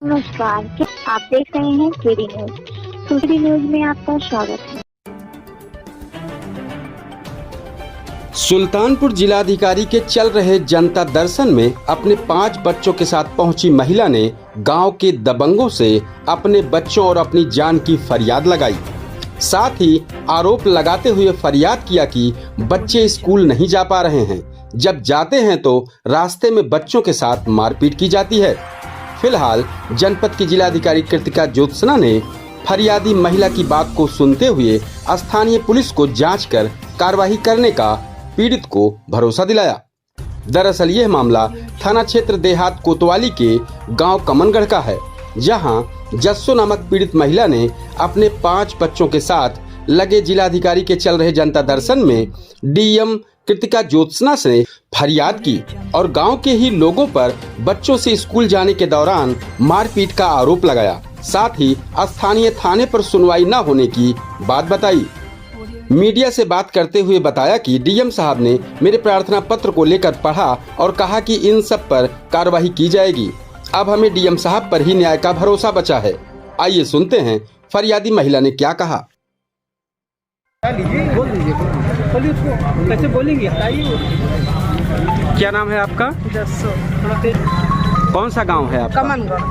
नमस्कार, आप देख रहे हैं केडी न्यूज। केडी न्यूज में आपका स्वागत है। सुल्तानपुर जिलाधिकारी के चल रहे जनता दर्शन में अपने 5 बच्चों के साथ पहुंची महिला ने गांव के दबंगों से अपने बच्चों और अपनी जान की फरियाद लगाई। साथ ही आरोप लगाते हुए फरियाद किया कि बच्चे स्कूल नहीं जा पा रहे हैं, जब जाते हैं तो रास्ते में बच्चों के साथ मारपीट की जाती है। फिलहाल जनपद की जिलाधिकारी कृतिका ज्योत्सना ने फरियादी महिला की बात को सुनते हुए स्थानीय पुलिस को जांच कर कार्रवाई करने का पीड़ित को भरोसा दिलाया। दरअसल यह मामला थाना क्षेत्र देहात कोतवाली के गांव कमनगढ़ का है, जहां जस्सो नामक पीड़ित महिला ने अपने 5 बच्चों के साथ लगे जिलाधिकारी के चल रहे जनता दर्शन में डीएम कृतिका ज्योत्सना से फरियाद की और गांव के ही लोगों पर बच्चों से स्कूल जाने के दौरान मारपीट का आरोप लगाया। साथ ही स्थानीय थाने पर सुनवाई न होने की बात बताई। मीडिया से बात करते हुए बताया कि डीएम साहब ने मेरे प्रार्थना पत्र को लेकर पढ़ा और कहा कि इन सब पर कार्रवाई की जाएगी। अब हमें डीएम साहब पर ही न्याय का भरोसा बचा है। आइए सुनते हैं फरियादी महिला ने क्या कहा। कैसे बोलेंगे? क्या नाम है आपका? कौन सा गांव है आपका? कमनगढ़।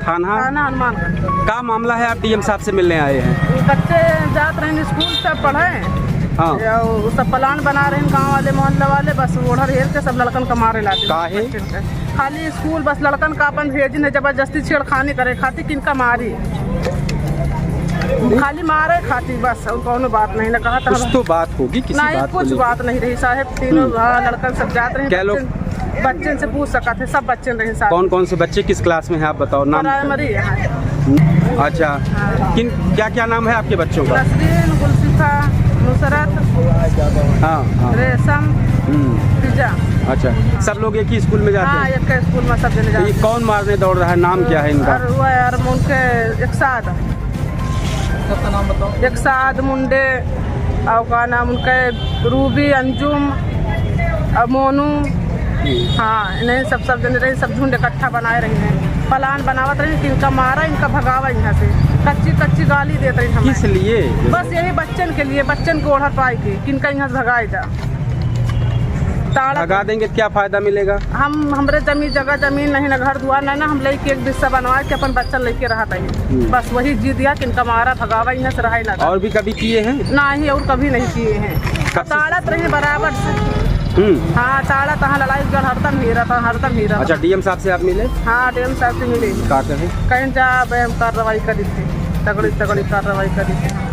थाना हनुमानगढ़। क्या मामला है? आप डीएम साहब से मिलने आए हैं? बच्चे जात रहे हैं स्कूल, सब पढ़े हाँ। वो सब प्लान बना रहे हैं गांव वाले मोहल्ला वाले, बस ओढ़र हेल के सब लड़कन का मारे लाते काहे? खाली स्कूल बस लड़कन का अपन भेजी ने जबरदस्ती छेड़खानी करे खाती, किनका मारी खाली मारे खाती, बस और कोनो बात नहीं। ना कहा था कुछ तो बात होगी, किसी नहीं, बात कुछ बात नहीं रही साहब। तीनों लड़कन सब जाते रहे। क्या लोग? बच्चे से पूछ सका थे, सब बच्चे रहे साथ। कौन कौन से बच्चे किस क्लास में हैं आप बताओ नाम? प्राइमरी है। अच्छा, किन क्या क्या नाम है आपके बच्चों का? नसरीन, गुलशिफा, नुसरत, हाँ। रेशम, फिजा। अच्छा, सब लोग एक ही स्कूल में जाते हाँ, हैं? एक स्कूल में सब जने तो जाते ये हैं। कौन मारने दौड़ रहा है? नाम क्या है इनका? और वो यार उनके एक साद मुंडे और का नाम उनके रूबी, अंजुम और मोनू। हाँ, इन्हें सब जने रहे, सब झुंड इकट्ठा बनाए रही हैं, प्लान बनावत रही कि इनका मारा, इनका भगावा, यहाँ से कच्ची गाली देते रही हमें। किस लिए? बस यही बच्चन के लिए, बच्चन को ओढ़र पाए के किनका यहाँ से भगाए जा। भगा देंगे क्या फायदा मिलेगा? हमरे जमीन नहीं ना घर दुआर नहीं ना, हम लेके एक बिस्सा बनवा के अपन बच्चा लेके रहा था। बस वही जी दिया कि इनका मारा भगावा, यहाँ से रहा ना। और भी कभी किए हैं? नहीं, और कभी नहीं किए हैं। ताड़त रहे बराबर से। हाँ, ताड़ा तहाँ लड़ाई जड़ हरदम ही रहा। अच्छा, डीएम साहब से आप मिले? हाँ, डीएम साहब से मिले। क्या कहे? कहीं जा कार्रवाई करी थी, तगड़ी कार्रवाई करी थी।